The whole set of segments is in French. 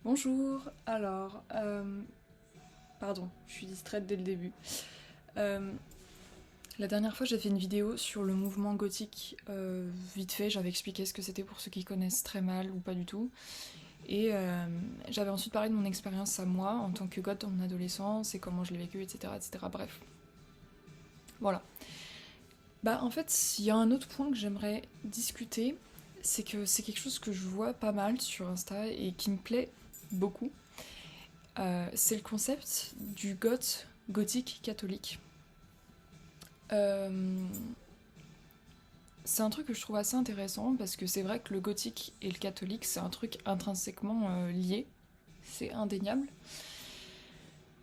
Bonjour, alors, pardon, je suis distraite dès le début. Euh, la dernière fois, j'ai fait une vidéo sur le mouvement gothique, vite fait, j'avais expliqué ce que c'était pour ceux qui connaissent très mal ou pas du tout. Et j'avais ensuite parlé de mon expérience à moi en tant que goth dans mon adolescence et comment je l'ai vécu, etc., etc. Bref, voilà. Bah, en fait, il y a un autre point que j'aimerais discuter, c'est que c'est quelque chose que je vois pas mal sur Insta et qui me plaît beaucoup. C'est le concept du goth gothique catholique. Euh, c'est un truc que je trouve assez intéressant parce que c'est vrai que le gothique et le catholique, c'est un truc intrinsèquement lié, c'est indéniable.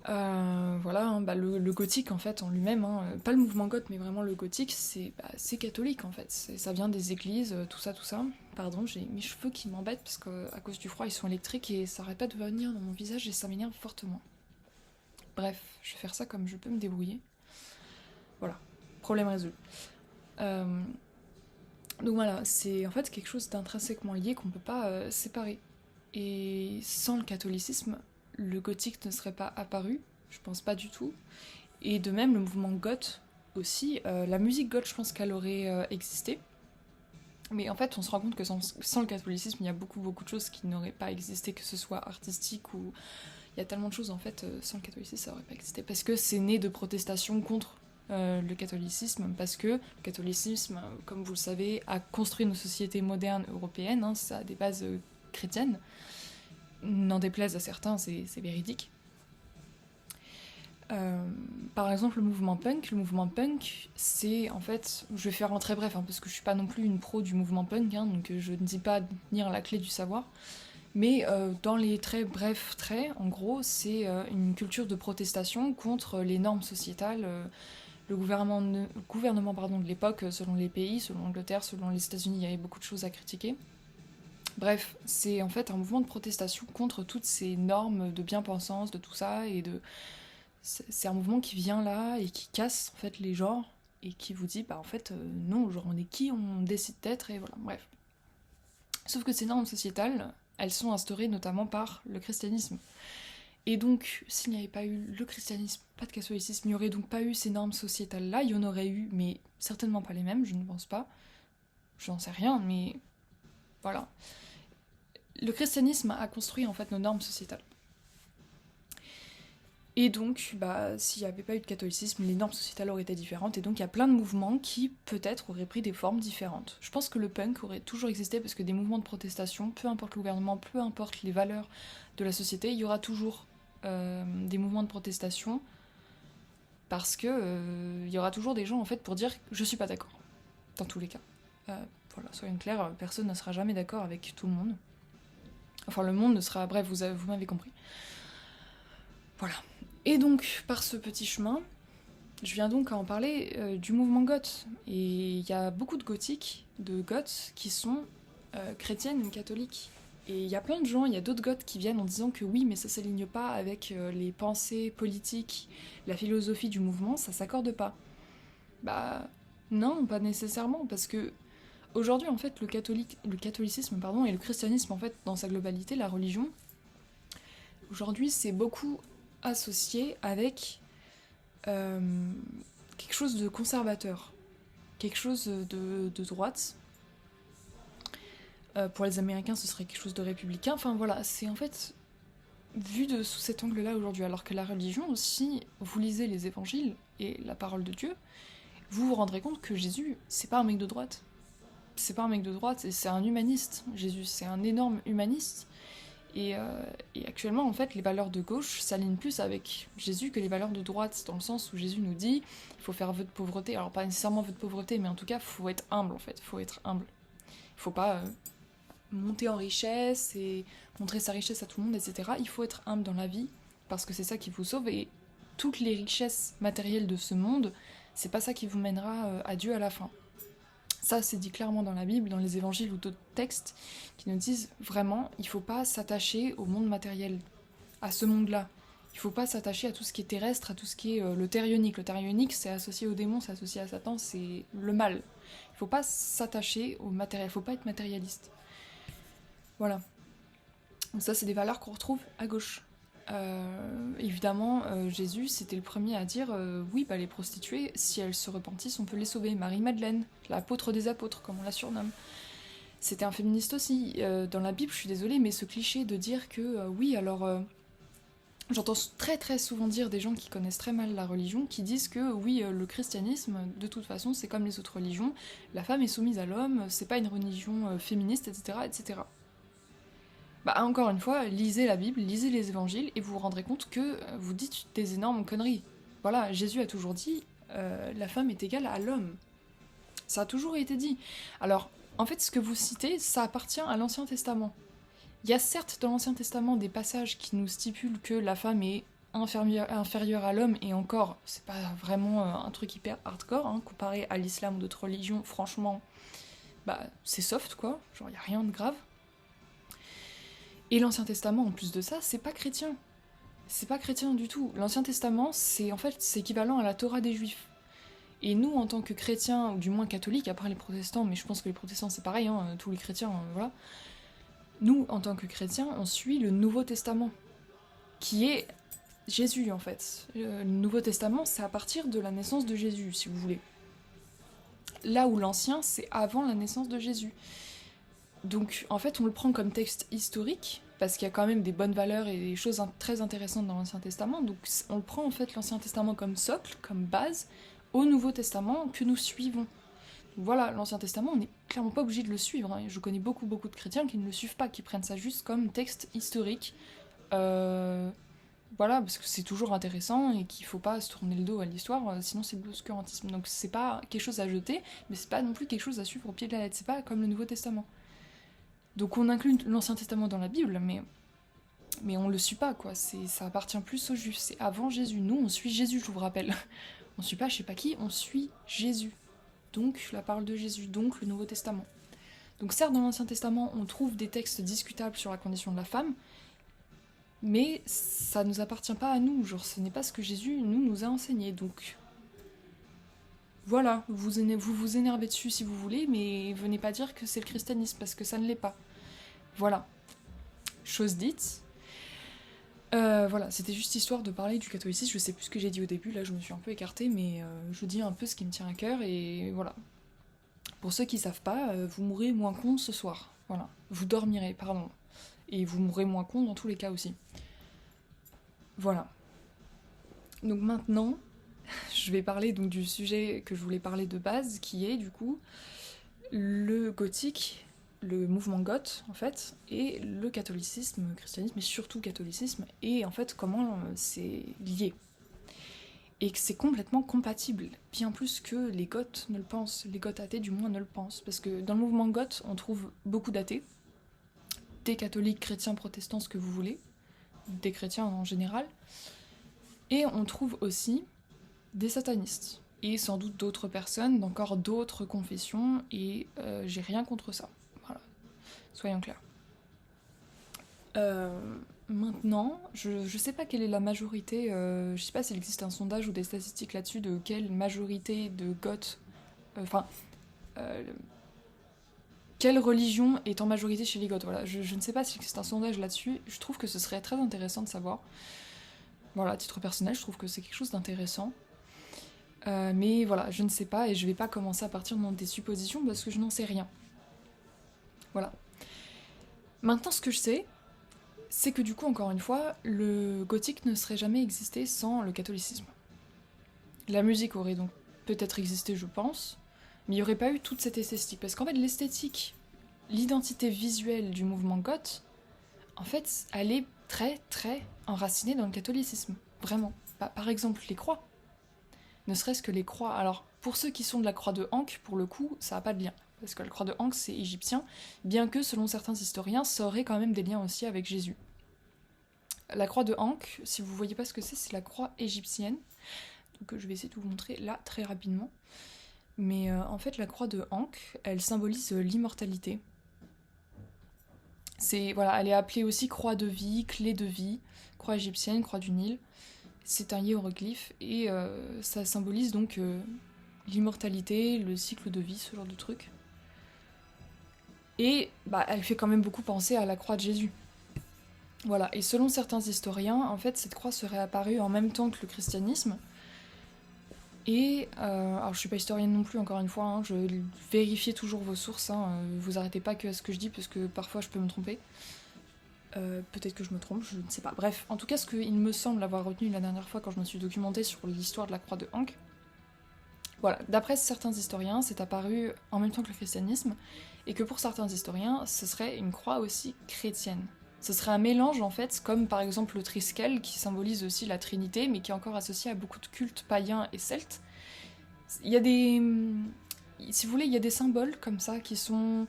Voilà, hein, bah, le gothique en fait en lui-même, hein, pas le mouvement goth mais vraiment le gothique, c'est catholique en fait. Ça vient des églises, tout ça, tout ça. Pardon, j'ai mes cheveux qui m'embêtent parce qu'à cause du froid ils sont électriques et ça arrête pas de venir dans mon visage et ça m'énerve fortement. Bref, je vais faire ça comme je peux me débrouiller. Voilà, problème résolu. Euh, donc voilà, c'est en fait quelque chose d'intrinsèquement lié qu'on ne peut pas séparer. Et sans le catholicisme, le gothique ne serait pas apparu, je pense pas du tout. Et de même, le mouvement goth aussi, la musique goth, je pense qu'elle aurait existé. Mais en fait, on se rend compte que sans le catholicisme, il y a beaucoup, beaucoup de choses qui n'auraient pas existé, que ce soit artistique ou... Il y a tellement de choses, en fait, sans le catholicisme, ça n'aurait pas existé. Parce que c'est né de protestations contre le catholicisme, parce que le catholicisme, comme vous le savez, a construit nos sociétés modernes européennes, hein, ça a des bases chrétiennes. N'en déplaise à certains, c'est véridique. Euh, Par exemple, le mouvement punk, c'est en fait, je vais faire en très bref, hein, parce que je suis pas non plus une pro du mouvement punk, hein, donc je ne dis pas tenir la clé du savoir, mais dans les très brefs traits, en gros, c'est une culture de protestation contre les normes sociétales. Le gouvernement pardon, de l'époque, selon les pays, selon l'Angleterre, selon les États-Unis, il y avait beaucoup de choses à critiquer. Bref, c'est en fait un mouvement de protestation contre toutes ces normes de bien-pensance, de tout ça, et de... C'est un mouvement qui vient là et qui casse en fait les genres et qui vous dit, bah en fait, non, genre on est qui on décide d'être, et voilà, bref. Sauf que ces normes sociétales, elles sont instaurées notamment par le christianisme. Et donc, s'il n'y avait pas eu le christianisme, pas de catholicisme, il n'y aurait donc pas eu ces normes sociétales-là, il y en aurait eu, mais certainement pas les mêmes, je ne pense pas. J'en sais rien, mais voilà. Le christianisme a construit en fait nos normes sociétales. Et donc, bah, s'il n'y avait pas eu de catholicisme, les normes sociétales auraient été différentes, et donc il y a plein de mouvements qui peut-être auraient pris des formes différentes. Je pense que le punk aurait toujours existé parce que des mouvements de protestation, peu importe le gouvernement, peu importe les valeurs de la société, il y aura toujours des mouvements de protestation parce que il y aura toujours des gens en fait pour dire je suis pas d'accord, dans tous les cas. Voilà, soyons clairs, personne ne sera jamais d'accord avec tout le monde. Enfin, le monde ne sera. Bref, vous m'avez compris. Voilà. Et donc, par ce petit chemin, je viens donc à en parler du mouvement goth. Et il y a beaucoup de gothiques, de goths, qui sont chrétiennes ou catholiques. Et il y a plein de gens, il y a d'autres goths qui viennent en disant que oui, mais ça s'aligne pas avec les pensées politiques, la philosophie du mouvement, ça s'accorde pas. Bah non, pas nécessairement, parce que aujourd'hui en fait le catholicisme pardon, et le christianisme en fait dans sa globalité, la religion, aujourd'hui c'est beaucoup associé avec euh, quelque chose de conservateur, quelque chose de droite. Pour les Américains, ce serait quelque chose de républicain. Enfin voilà, c'est en fait vu sous cet angle-là aujourd'hui. Alors que la religion, si vous lisez les évangiles et la parole de Dieu, vous vous rendrez compte que Jésus, c'est pas un mec de droite. C'est pas un mec de droite, c'est un humaniste. Jésus, c'est un énorme humaniste. Et actuellement, en fait, les valeurs de gauche s'alignent plus avec Jésus que les valeurs de droite, dans le sens où Jésus nous dit il faut faire vœu de pauvreté. Alors, pas nécessairement vœu de pauvreté, mais en tout cas, il faut être humble, en fait. Il faut être humble. Il faut pas monter en richesse et montrer sa richesse à tout le monde, etc. Il faut être humble dans la vie, parce que c'est ça qui vous sauve. Et toutes les richesses matérielles de ce monde, c'est pas ça qui vous mènera à Dieu à la fin. Ça, c'est dit clairement dans la Bible, dans les évangiles ou d'autres textes qui nous disent vraiment, il faut pas s'attacher au monde matériel, à ce monde-là. Il faut pas s'attacher à tout ce qui est terrestre, à tout ce qui est le terre ionique. Le terre ionique, c'est associé au démon, c'est associé à Satan, c'est le mal. Il faut pas s'attacher au matériel, il faut pas être matérialiste. Voilà. Donc ça, c'est des valeurs qu'on retrouve à gauche. Évidemment, Jésus, c'était le premier à dire oui, bah, les prostituées, si elles se repentissent, on peut les sauver. Marie-Madeleine, l'apôtre des apôtres, comme on la surnomme. C'était un féministe aussi. Dans la Bible, je suis désolée, mais ce cliché de dire que oui, alors... j'entends très très souvent dire des gens qui connaissent très mal la religion, qui disent que oui, le christianisme, de toute façon, c'est comme les autres religions, la femme est soumise à l'homme, c'est pas une religion féministe, etc., etc. Bah encore une fois, lisez la Bible, lisez les évangiles, et vous vous rendrez compte que vous dites des énormes conneries. Voilà, Jésus a toujours dit, la femme est égale à l'homme. Ça a toujours été dit. Alors, en fait, ce que vous citez, ça appartient à l'Ancien Testament. Il y a certes dans l'Ancien Testament des passages qui nous stipulent que la femme est inférieure à l'homme, et encore, c'est pas vraiment un truc hyper hardcore, hein, comparé à l'islam ou d'autres religions, franchement, bah c'est soft quoi, genre y a rien de grave. Et l'Ancien Testament, en plus de ça, c'est pas chrétien. C'est pas chrétien du tout. L'Ancien Testament, c'est en fait c'est équivalent à la Torah des Juifs. Et nous, en tant que chrétiens, ou du moins catholiques, après les protestants, mais je pense que les protestants c'est pareil, hein, tous les chrétiens, voilà. Nous, en tant que chrétiens, on suit le Nouveau Testament, qui est Jésus en fait. Le Nouveau Testament, c'est à partir de la naissance de Jésus, si vous voulez. Là où l'Ancien, c'est avant la naissance de Jésus. Donc en fait, on le prend comme texte historique, parce qu'il y a quand même des bonnes valeurs et des choses très intéressantes dans l'Ancien Testament, donc on le prend en fait l'Ancien Testament comme socle, comme base, au Nouveau Testament que nous suivons. Voilà, l'Ancien Testament, on n'est clairement pas obligé de le suivre. Hein. Je connais beaucoup de chrétiens qui ne le suivent pas, qui prennent ça juste comme texte historique. Voilà, parce que c'est toujours intéressant et qu'il faut pas se tourner le dos à l'histoire, sinon c'est de l'obscurantisme. Donc c'est pas quelque chose à jeter, mais c'est pas non plus quelque chose à suivre au pied de la lettre. C'est pas comme le Nouveau Testament. Donc on inclut l'Ancien Testament dans la Bible, mais on le suit pas, quoi. Ça appartient plus aux Juifs. C'est avant Jésus. Nous, on suit Jésus, je vous rappelle. On suit pas je sais pas qui, on suit Jésus. Donc la parole de Jésus, donc le Nouveau Testament. Donc certes, dans l'Ancien Testament, on trouve des textes discutables sur la condition de la femme, mais ça nous appartient pas à nous, genre ce n'est pas ce que Jésus nous a enseigné, donc... Voilà, vous vous énervez dessus si vous voulez, mais venez pas dire que c'est le christianisme, parce que ça ne l'est pas. Voilà. Chose dite. Voilà, c'était juste histoire de parler du catholicisme, je sais plus ce que j'ai dit au début, là je me suis un peu écartée, mais je dis un peu ce qui me tient à cœur, et voilà. Pour ceux qui savent pas, vous mourrez moins con ce soir, voilà. Vous dormirez, pardon. Et vous mourrez moins con dans tous les cas aussi. Voilà. Donc maintenant, je vais parler donc du sujet que je voulais parler de base, qui est du coup le gothique, le mouvement goth en fait, et le catholicisme, christianisme, et surtout catholicisme, et en fait comment c'est lié. Et que c'est complètement compatible, bien plus que les goths ne le pensent, les goths athées du moins ne le pensent, parce que dans le mouvement goth, on trouve beaucoup d'athées, des catholiques, chrétiens, protestants, ce que vous voulez, des chrétiens en général, et on trouve aussi des satanistes, et sans doute d'autres personnes, d'encore d'autres confessions, et j'ai rien contre ça. Voilà, soyons clairs. Maintenant, je sais pas quelle est la majorité, je sais pas s'il existe un sondage ou des statistiques là-dessus de quelle majorité de goths, quelle religion est en majorité chez les goths, voilà, je ne sais pas s'il existe un sondage là-dessus, je trouve que ce serait très intéressant de savoir. Voilà, à titre personnel, je trouve que c'est quelque chose d'intéressant. Mais voilà, je ne sais pas, et je vais pas commencer à partir dans des suppositions parce que je n'en sais rien. Voilà. Maintenant, ce que je sais, c'est que du coup, encore une fois, le gothique ne serait jamais existé sans le catholicisme. La musique aurait donc peut-être existé, je pense, mais il n'y aurait pas eu toute cette esthétique. Parce qu'en fait, l'esthétique, l'identité visuelle du mouvement goth, en fait, elle est très, très enracinée dans le catholicisme. Vraiment. Par exemple, les croix. Ne serait-ce que les croix. Alors, pour ceux qui sont de la croix de Ankh, pour le coup, ça n'a pas de lien. Parce que la croix de Ankh, c'est égyptien, bien que, selon certains historiens, ça aurait quand même des liens aussi avec Jésus. La croix de Ankh, si vous voyez pas ce que c'est la croix égyptienne. Donc je vais essayer de vous montrer là, très rapidement. Mais en fait, la croix de Ankh, elle symbolise l'immortalité. Voilà, elle est appelée aussi croix de vie, clé de vie, croix égyptienne, croix du Nil. C'est un hiéroglyphe et ça symbolise donc l'immortalité, le cycle de vie, ce genre de truc. Et elle fait quand même beaucoup penser à la croix de Jésus. Voilà, et selon certains historiens, en fait, cette croix serait apparue en même temps que le christianisme. Et, alors je suis pas historienne non plus, encore une fois, hein, je vérifiez toujours vos sources, hein, vous arrêtez pas que à ce que je dis, parce que parfois je peux me tromper. Peut-être que je me trompe, je ne sais pas. Bref, en tout cas, ce qu'il me semble avoir retenu la dernière fois quand je me suis documentée sur l'histoire de la croix de Ankh, voilà, d'après certains historiens, c'est apparu en même temps que le christianisme, et que pour certains historiens, ce serait une croix aussi chrétienne. Ce serait un mélange en fait, comme par exemple le triskel qui symbolise aussi la Trinité, mais qui est encore associé à beaucoup de cultes païens et celtes. Il y a des, si vous voulez, il y a des symboles comme ça qui sont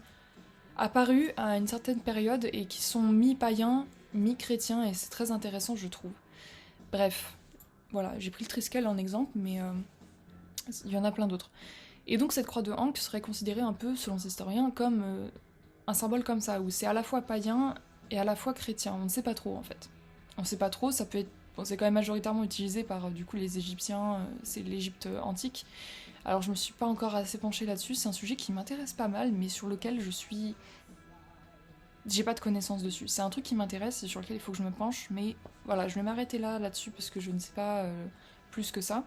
apparus à une certaine période et qui sont mi-païens, mi-chrétiens, et c'est très intéressant, je trouve. Bref, voilà, j'ai pris le triskel en exemple, mais il y en a plein d'autres. Et donc cette croix de Ankh serait considérée un peu, selon ces historiens, comme un symbole comme ça, où c'est à la fois païen et à la fois chrétien. On ne sait pas trop en fait. On ne sait pas trop, ça peut être. Bon, c'est quand même majoritairement utilisé par du coup les Égyptiens, c'est l'Égypte antique. Alors je me suis pas encore assez penchée là-dessus, c'est un sujet qui m'intéresse pas mal, mais sur lequel j'ai pas de connaissances dessus. C'est un truc qui m'intéresse et sur lequel il faut que je me penche, mais voilà, je vais m'arrêter là-dessus parce que je ne sais pas plus que ça.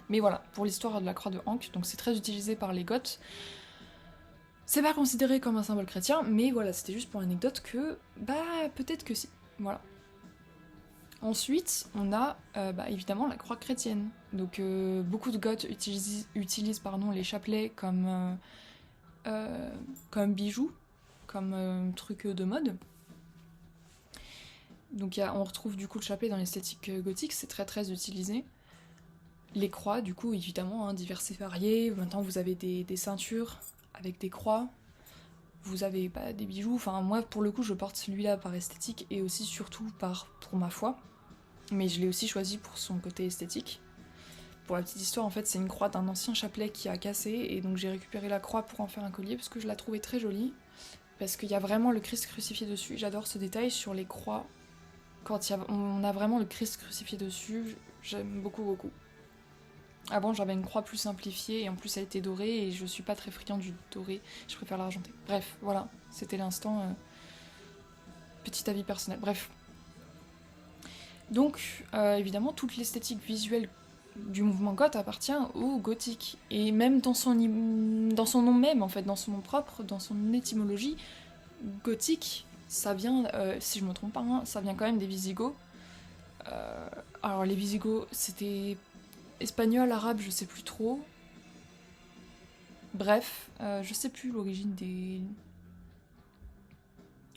Mais voilà, pour l'histoire de la croix de Ankh, donc c'est très utilisé par les Goths. C'est pas considéré comme un symbole chrétien, mais voilà, c'était juste pour l'anecdote que, bah, peut-être que si. Voilà. Ensuite, on a évidemment la croix chrétienne. Donc beaucoup de Goths utilisent les chapelets comme bijoux, comme truc de mode. Donc on retrouve du coup le chapelet dans l'esthétique gothique, c'est très très utilisé. Les croix, du coup, évidemment, hein, diverses et variées. Maintenant, vous avez des ceintures avec des croix. Vous avez des bijoux. Enfin, moi, pour le coup, je porte celui-là par esthétique et aussi surtout pour ma foi. Mais je l'ai aussi choisi pour son côté esthétique. Pour la petite histoire, en fait, c'est une croix d'un ancien chapelet qui a cassé. Et donc, j'ai récupéré la croix pour en faire un collier parce que je la trouvais très jolie. Parce qu'il y a vraiment le Christ crucifié dessus. J'adore ce détail sur les croix. Quand on a vraiment le Christ crucifié dessus, j'aime beaucoup, beaucoup. Avant, j'avais une croix plus simplifiée et en plus elle était dorée et je suis pas très friande du doré, je préfère l'argenté. Bref, voilà, c'était l'instant petit avis personnel. Bref. Donc, évidemment, toute l'esthétique visuelle du mouvement goth appartient au gothique. Et même dans son nom même, en fait, dans son nom propre, dans son étymologie, gothique, ça vient, si je me trompe pas, hein, ça vient quand même des Visigoths. Alors les Visigoths, c'était espagnol, arabe, je sais plus trop. Bref, je sais plus l'origine des...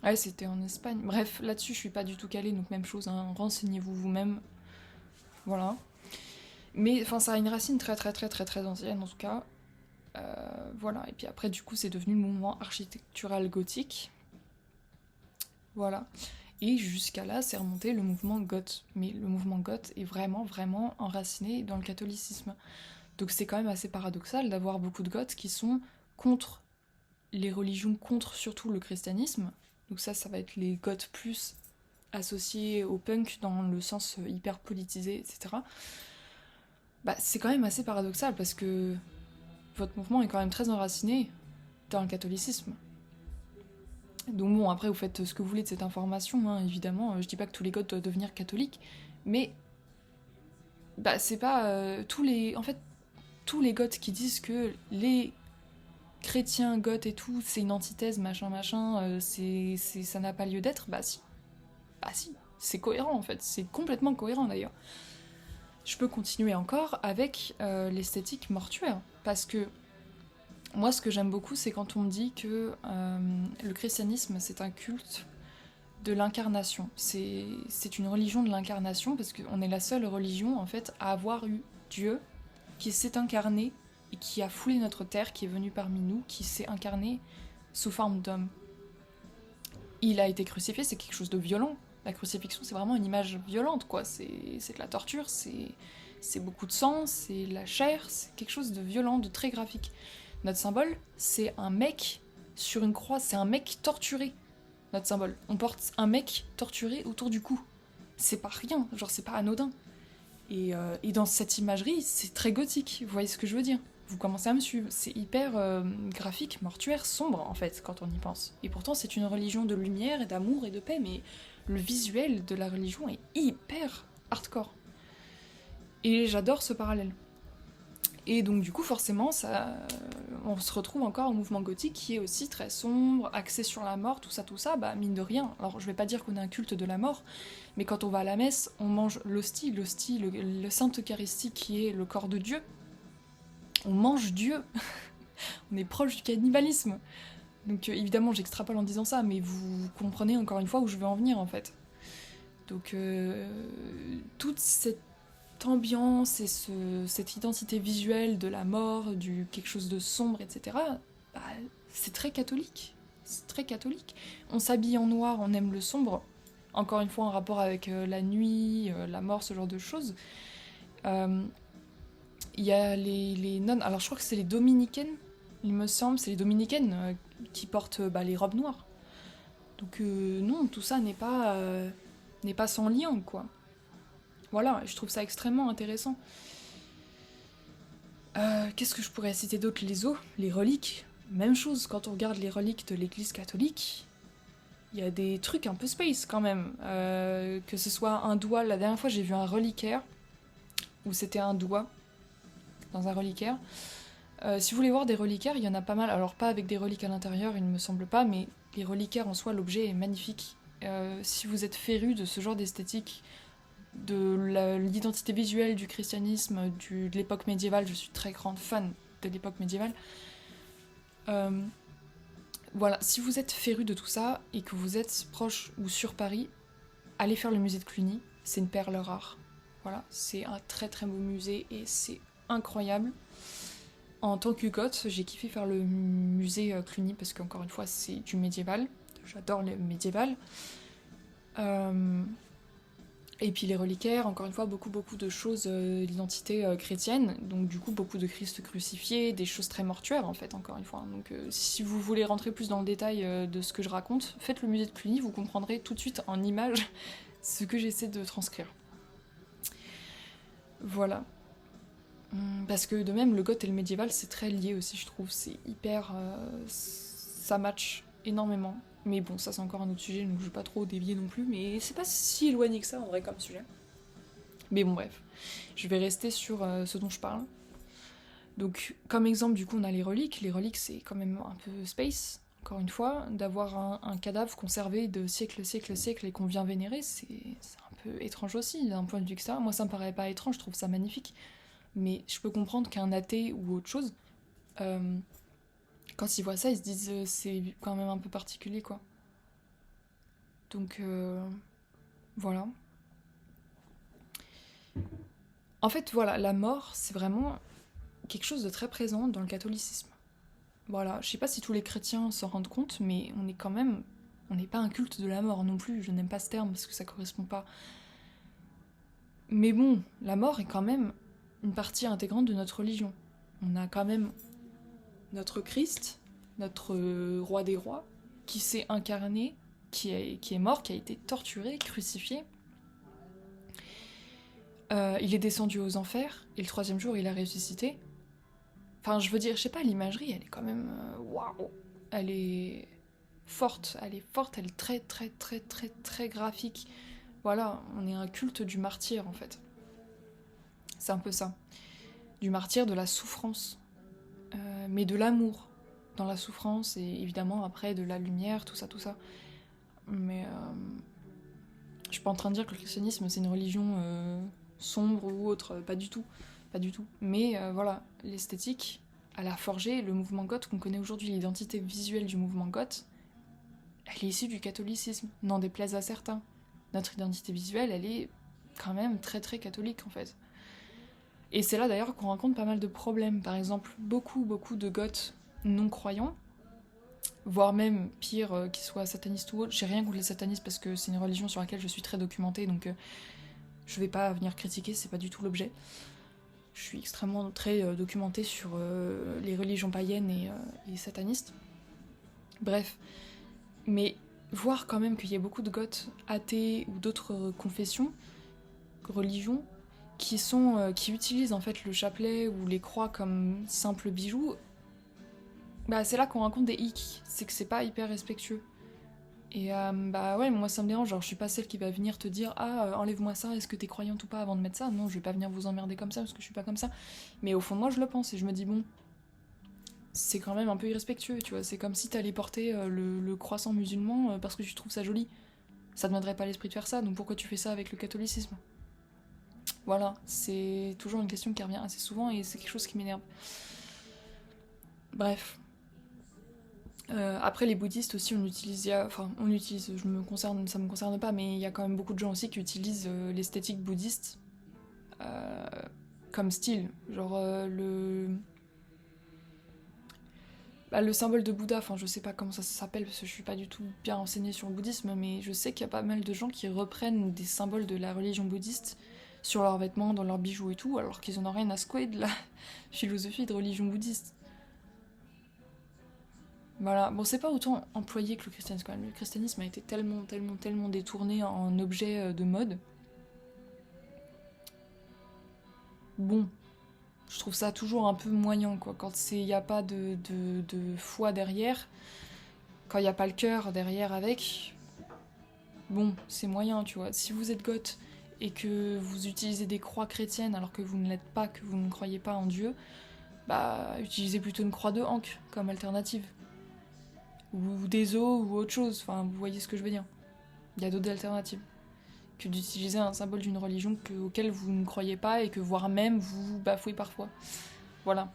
Ouais, c'était en Espagne. Bref, là-dessus, je suis pas du tout calée, donc même chose, hein, renseignez-vous vous-même. Voilà. Mais, enfin, ça a une racine très très très très très ancienne, en tout cas. Voilà, et puis après, du coup, c'est devenu le mouvement architectural gothique. Voilà. Et jusqu'à là, c'est remonté le mouvement goth. Mais le mouvement goth est vraiment, vraiment enraciné dans le catholicisme. Donc c'est quand même assez paradoxal d'avoir beaucoup de goths qui sont contre les religions, contre surtout le christianisme. Donc ça va être les goths plus associés au punk dans le sens hyper politisé, etc. Bah, c'est quand même assez paradoxal parce que votre mouvement est quand même très enraciné dans le catholicisme. Donc bon, après vous faites ce que vous voulez de cette information, hein, évidemment. Je dis pas que tous les goths doivent devenir catholiques, mais bah c'est pas tous les... En fait, tous les goths qui disent que les chrétiens, goths et tout, c'est une antithèse, machin, machin, ça n'a pas lieu d'être, bah si. Bah si, c'est cohérent en fait, c'est complètement cohérent d'ailleurs. Je peux continuer encore avec l'esthétique mortuaire, parce que moi ce que j'aime beaucoup c'est quand on me dit que le christianisme c'est un culte de l'incarnation. C'est une religion de l'incarnation, parce qu'on est la seule religion en fait à avoir eu Dieu qui s'est incarné et qui a foulé notre terre, qui est venu parmi nous, qui s'est incarné sous forme d'homme. Il a été crucifié, c'est quelque chose de violent. La crucifixion, c'est vraiment une image violente, quoi. C'est de la torture, c'est beaucoup de sang, c'est la chair, c'est quelque chose de violent, de très graphique. Notre symbole, c'est un mec sur une croix, c'est un mec torturé. Notre symbole. On porte un mec torturé autour du cou. C'est pas rien, genre c'est pas anodin. Et dans cette imagerie, c'est très gothique, vous voyez ce que je veux dire? Vous commencez à me suivre, c'est hyper graphique, mortuaire, sombre en fait, quand on y pense. Et pourtant c'est une religion de lumière et d'amour et de paix, mais le visuel de la religion est hyper hardcore. Et j'adore ce parallèle. Et donc du coup forcément on se retrouve encore au mouvement gothique qui est aussi très sombre, axé sur la mort, tout ça, bah mine de rien. Alors je vais pas dire qu'on a un culte de la mort, mais quand on va à la messe, on mange l'hostie, le Sainte Eucharistie qui est le corps de Dieu. On mange Dieu. On est proche du cannibalisme. Donc évidemment j'extrapole en disant ça, mais vous comprenez encore une fois où je veux en venir en fait. Donc toute cette ambiance et cette identité visuelle de la mort, du quelque chose de sombre, etc., bah, c'est très catholique. C'est très catholique. On s'habille en noir, on aime le sombre. Encore une fois, en rapport avec la nuit, la mort, ce genre de choses. Il y a les nonnes, alors je crois que c'est les dominicaines, il me semble, c'est les dominicaines qui portent les robes noires. Donc non, tout ça n'est pas sans lien, quoi. Voilà, je trouve ça extrêmement intéressant. Qu'est-ce que je pourrais citer d'autre? Les os, les reliques. Même chose, quand on regarde les reliques de l'église catholique, il y a des trucs un peu space quand même. Que ce soit un doigt, la dernière fois j'ai vu un reliquaire, où c'était un doigt, dans un reliquaire. Si vous voulez voir des reliquaires, il y en a pas mal. Alors pas avec des reliques à l'intérieur, il ne me semble pas, mais les reliquaires en soi, l'objet est magnifique. Si vous êtes féru de ce genre d'esthétique, de l'identité visuelle du christianisme, de l'époque médiévale, je suis très grande fan de l'époque médiévale. Voilà, si vous êtes féru de tout ça et que vous êtes proche ou sur Paris, allez faire le musée de Cluny, c'est une perle rare. Voilà, c'est un très très beau musée et c'est incroyable. En tant que goth, j'ai kiffé faire le musée Cluny parce qu'encore une fois, c'est du médiéval. J'adore le médiéval. Et puis les reliquaires, encore une fois, beaucoup de choses d'identité chrétienne. Donc du coup, beaucoup de Christ crucifié, des choses très mortuaires en fait, encore une fois. Donc si vous voulez rentrer plus dans le détail de ce que je raconte, faites le musée de Cluny, vous comprendrez tout de suite en images ce que j'essaie de transcrire. Voilà. Parce que de même, le goth et le médiéval, c'est très lié aussi, je trouve. C'est hyper... ça match énormément. Mais bon, ça c'est encore un autre sujet, donc je vais pas trop dévier non plus. Mais c'est pas si éloigné que ça, en vrai, comme sujet. Mais bon, bref. Je vais rester sur ce dont je parle. Donc, comme exemple, du coup, on a les reliques. Les reliques, c'est quand même un peu space, encore une fois. D'avoir un cadavre conservé de siècles et qu'on vient vénérer, c'est un peu étrange aussi, d'un point de vue extérieur. Moi, ça me paraît pas étrange, je trouve ça magnifique. Mais je peux comprendre qu'un athée ou autre chose, quand ils voient ça, ils se disent c'est quand même un peu particulier, quoi. Donc, voilà. En fait, voilà, la mort, c'est vraiment quelque chose de très présent dans le catholicisme. Voilà, je sais pas si tous les chrétiens s'en rendent compte, mais on est quand même... On n'est pas un culte de la mort non plus, je n'aime pas ce terme parce que ça correspond pas. Mais bon, la mort est quand même une partie intégrante de notre religion. On a quand même notre Christ, notre roi des rois, qui s'est incarné, qui est mort, qui a été torturé, crucifié. Il est descendu aux enfers, et le 3e jour, il a ressuscité. Enfin, je veux dire, je sais pas, l'imagerie, elle est quand même... Waouh. Elle est forte, elle est très, très, très, très, très graphique. Voilà, on est un culte du martyr, en fait. C'est un peu ça. Du martyr, de la souffrance. Mais de l'amour dans la souffrance, et évidemment, après, de la lumière, tout ça. Mais je suis pas en train de dire que le christianisme, c'est une religion sombre ou autre, pas du tout. Mais voilà, l'esthétique, elle a forgé le mouvement goth qu'on connaît aujourd'hui, l'identité visuelle du mouvement goth, elle est issue du catholicisme, n'en déplaise à certains. Notre identité visuelle, elle est quand même très très catholique en fait. Et c'est là d'ailleurs qu'on rencontre pas mal de problèmes. Par exemple, beaucoup de goths non-croyants, voire même pire, qu'ils soient satanistes ou autres. J'ai rien contre les satanistes parce que c'est une religion sur laquelle je suis très documentée, donc je vais pas venir critiquer, c'est pas du tout l'objet. Je suis extrêmement très documentée sur les religions païennes et satanistes. Bref. Mais voir quand même qu'il y a beaucoup de goths athées ou d'autres confessions, religions, qui utilisent en fait le chapelet ou les croix comme simple bijou, bah c'est là qu'on rencontre des hicks, c'est que c'est pas hyper respectueux. Et bah ouais, moi ça me dérange, genre je suis pas celle qui va venir te dire ah enlève-moi ça, est-ce que t'es croyante ou pas avant de mettre ça. Non, je vais pas venir vous emmerder comme ça parce que je suis pas comme ça. Mais au fond de moi je le pense et je me dis bon, c'est quand même un peu irrespectueux, tu vois. C'est comme si t'allais porter le croissant musulman parce que tu trouves ça joli. Ça te viendrait pas à l'esprit de faire ça, donc pourquoi tu fais ça avec le catholicisme? Voilà, c'est toujours une question qui revient assez souvent et c'est quelque chose qui m'énerve. Bref. Après les bouddhistes aussi on utilise, ça me concerne pas, mais il y a quand même beaucoup de gens aussi qui utilisent l'esthétique bouddhiste euh, comme style. Genre le symbole de Bouddha, enfin je sais pas comment ça s'appelle parce que je suis pas du tout bien renseignée sur le bouddhisme, mais je sais qu'il y a pas mal de gens qui reprennent des symboles de la religion bouddhiste sur leurs vêtements, dans leurs bijoux et tout, alors qu'ils en ont rien à secouer de la philosophie de religion bouddhiste. Voilà, bon c'est pas autant employé que le christianisme quand même. Le christianisme a été tellement, tellement, tellement détourné en objet de mode. Bon, je trouve ça toujours un peu moyen quoi, quand il n'y a pas de foi derrière, quand il n'y a pas le cœur derrière avec, bon, c'est moyen, tu vois. Si vous êtes goth et que vous utilisez des croix chrétiennes alors que vous ne l'êtes pas, que vous ne croyez pas en Dieu, bah utilisez plutôt une croix de Hank comme alternative. Ou des os ou autre chose, enfin vous voyez ce que je veux dire. Il y a d'autres alternatives que d'utiliser un symbole d'une religion auquel vous ne croyez pas et que voire même vous bafouez parfois. Voilà.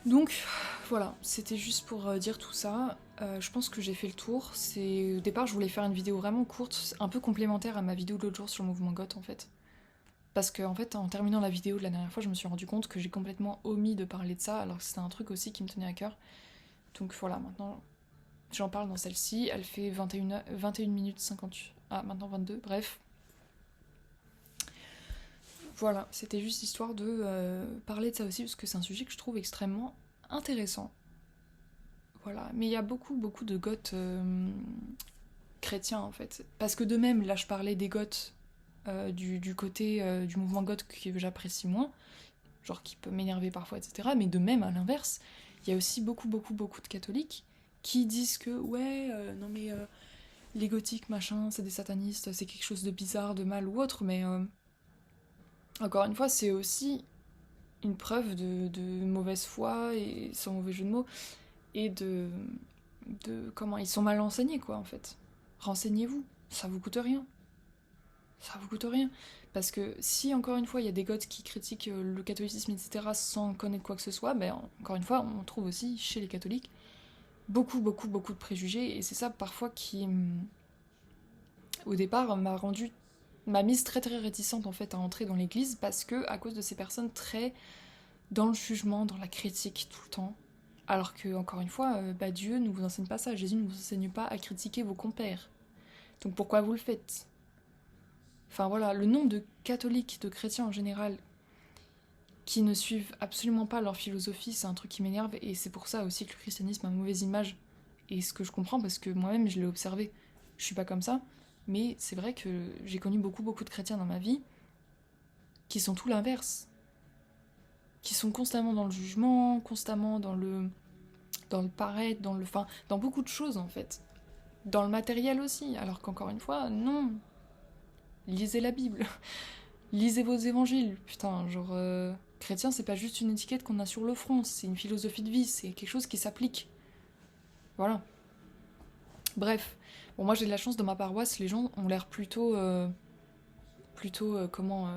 Donc voilà, c'était juste pour dire tout ça. Je pense que j'ai fait le tour. Au départ, je voulais faire une vidéo vraiment courte, un peu complémentaire à ma vidéo de l'autre jour sur le mouvement goth en fait. Parce que en fait, en terminant la vidéo de la dernière fois, je me suis rendu compte que j'ai complètement omis de parler de ça, alors que c'était un truc aussi qui me tenait à cœur. Donc voilà, maintenant j'en parle dans celle-ci. Elle fait 21 minutes 50. Ah, maintenant 22, bref. Voilà, c'était juste histoire de parler de ça aussi, parce que c'est un sujet que je trouve extrêmement intéressant. Voilà, mais il y a beaucoup, beaucoup de goths chrétiens en fait. Parce que de même, là je parlais des goths du côté du mouvement goth que j'apprécie moins, genre qui peut m'énerver parfois, etc. Mais de même, à l'inverse, il y a aussi beaucoup, beaucoup, beaucoup de catholiques qui disent que ouais, non mais les gothiques, machin, c'est des satanistes, c'est quelque chose de bizarre, de mal ou autre, mais encore une fois, c'est aussi une preuve de mauvaise foi, et sans mauvais jeu de mots, et de comment ils sont mal enseignés, quoi, en fait. Renseignez-vous, ça vous coûte rien. Ça vous coûte rien. Parce que si, encore une fois, il y a des goths qui critiquent le catholicisme, etc., sans connaître quoi que ce soit, ben, encore une fois, on trouve aussi, chez les catholiques, beaucoup, beaucoup, beaucoup de préjugés, et c'est ça, parfois, qui, au départ, m'a mise très, très réticente, en fait, à entrer dans l'église, parce que, à cause de ces personnes très dans le jugement, dans la critique, tout le temps. Alors que, encore une fois, bah, Dieu ne vous enseigne pas ça. Jésus ne vous enseigne pas à critiquer vos compères. Donc pourquoi vous le faites? Enfin voilà, le nombre de catholiques, de chrétiens en général, qui ne suivent absolument pas leur philosophie, c'est un truc qui m'énerve, et c'est pour ça aussi que le christianisme a une mauvaise image. Et ce que je comprends, parce que moi-même je l'ai observé, je suis pas comme ça, mais c'est vrai que j'ai connu beaucoup, beaucoup de chrétiens dans ma vie qui sont tout l'inverse. Qui sont constamment dans le jugement, constamment dans le paraître, enfin, dans beaucoup de choses en fait. Dans le matériel aussi, alors qu'encore une fois, non. Lisez la Bible, lisez vos évangiles. Putain, genre, chrétien, c'est pas juste une étiquette qu'on a sur le front, c'est une philosophie de vie, c'est quelque chose qui s'applique. Voilà. Bref. Bon, moi j'ai de la chance dans ma paroisse, les gens ont l'air comment,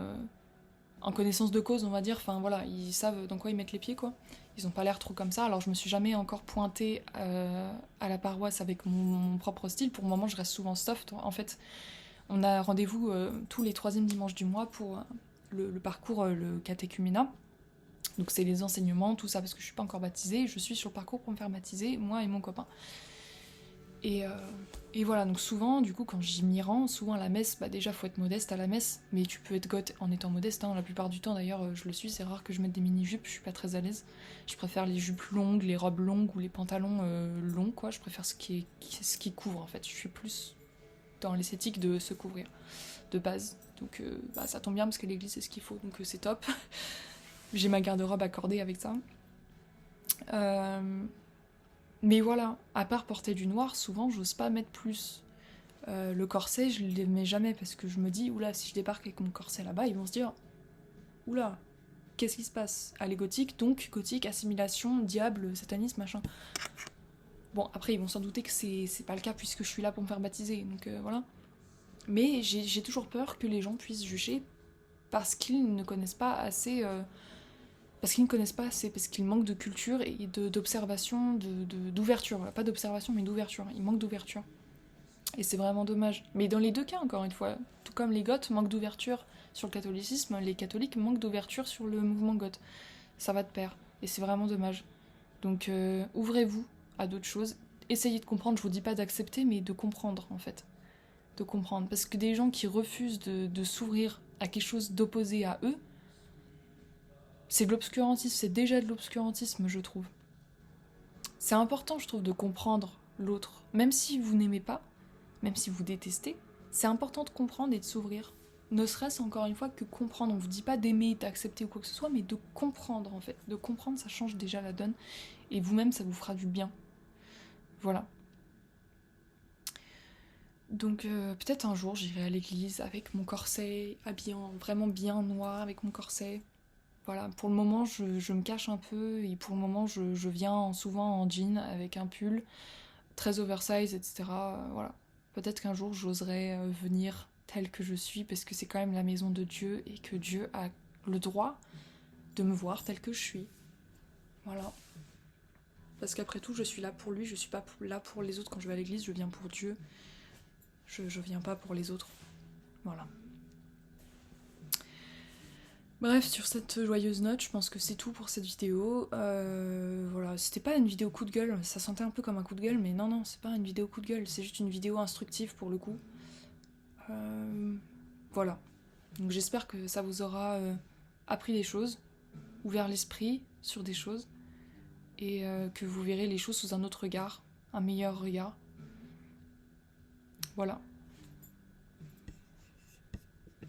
en connaissance de cause, on va dire. Enfin voilà, ils savent dans quoi ils mettent les pieds, quoi. Ils ont pas l'air trop comme ça. Alors je me suis jamais encore pointée à la paroisse avec mon propre style. Pour le moment, je reste souvent soft. En fait, on a rendez-vous tous les troisièmes dimanches du mois pour le parcours, le catéchuménat. Donc c'est les enseignements, tout ça, parce que je suis pas encore baptisée. Je suis sur le parcours pour me faire baptiser, moi et mon copain. Et voilà, donc souvent, du coup, quand j'y m'y rends, souvent à la messe, bah déjà, faut être modeste à la messe, mais tu peux être goth en étant modeste, hein, la plupart du temps, d'ailleurs, je le suis, c'est rare que je mette des mini-jupes, je suis pas très à l'aise. Je préfère les jupes longues, les robes longues ou les pantalons longs, quoi, je préfère ce qui couvre, en fait. Je suis plus dans l'esthétique de se couvrir, de base. Donc, bah, ça tombe bien, parce que l'église, c'est ce qu'il faut, donc c'est top. J'ai ma garde-robe accordée avec ça. Mais voilà, à part porter du noir, souvent j'ose pas mettre plus. Le corset, je le mets jamais parce que je me dis, oula, si je débarque avec mon corset là-bas, ils vont se dire, oula, qu'est-ce qui se passe? Allez, gothique, donc gothique, assimilation, diable, satanisme, machin. Bon, après, ils vont s'en douter que c'est pas le cas puisque je suis là pour me faire baptiser, donc voilà. Mais j'ai toujours peur que les gens puissent juger parce qu'ils ne connaissent pas assez. Parce qu'ils ne connaissent pas assez, parce qu'ils manquent de culture et d'observation, d'ouverture. Voilà, pas d'observation, mais d'ouverture. Ils manquent d'ouverture. Et c'est vraiment dommage. Mais dans les deux cas, encore une fois, tout comme les goths manquent d'ouverture sur le catholicisme, les catholiques manquent d'ouverture sur le mouvement goth. Ça va de pair. Et c'est vraiment dommage. Donc ouvrez-vous à d'autres choses. Essayez de comprendre, je vous dis pas d'accepter, mais de comprendre en fait. De comprendre. Parce que des gens qui refusent de s'ouvrir à quelque chose d'opposé à eux, c'est de l'obscurantisme, c'est déjà de l'obscurantisme, je trouve. C'est important, je trouve, de comprendre l'autre. Même si vous n'aimez pas, même si vous détestez, c'est important de comprendre et de s'ouvrir. Ne serait-ce encore une fois que comprendre. On ne vous dit pas d'aimer, d'accepter ou quoi que ce soit, mais de comprendre en fait. De comprendre, ça change déjà la donne. Et vous-même, ça vous fera du bien. Voilà. Donc peut-être un jour, j'irai à l'église avec mon corset, habillé en vraiment bien noir, avec mon corset. Voilà, pour le moment, je me cache un peu et pour le moment, je viens souvent en jean avec un pull très oversize, etc. Voilà. Peut-être qu'un jour, j'oserai venir telle que je suis parce que c'est quand même la maison de Dieu et que Dieu a le droit de me voir telle que je suis. Voilà. Parce qu'après tout, je suis là pour lui, je suis pas là pour les autres. Quand je vais à l'église, je viens pour Dieu. Je viens pas pour les autres. Voilà. Bref, sur cette joyeuse note, je pense que c'est tout pour cette vidéo. Voilà, c'était pas une vidéo coup de gueule, ça sentait un peu comme un coup de gueule, mais non, c'est pas une vidéo coup de gueule, c'est juste une vidéo instructive pour le coup. Voilà. Donc j'espère que ça vous aura appris des choses, ouvert l'esprit sur des choses, et que vous verrez les choses sous un autre regard, un meilleur regard. Voilà.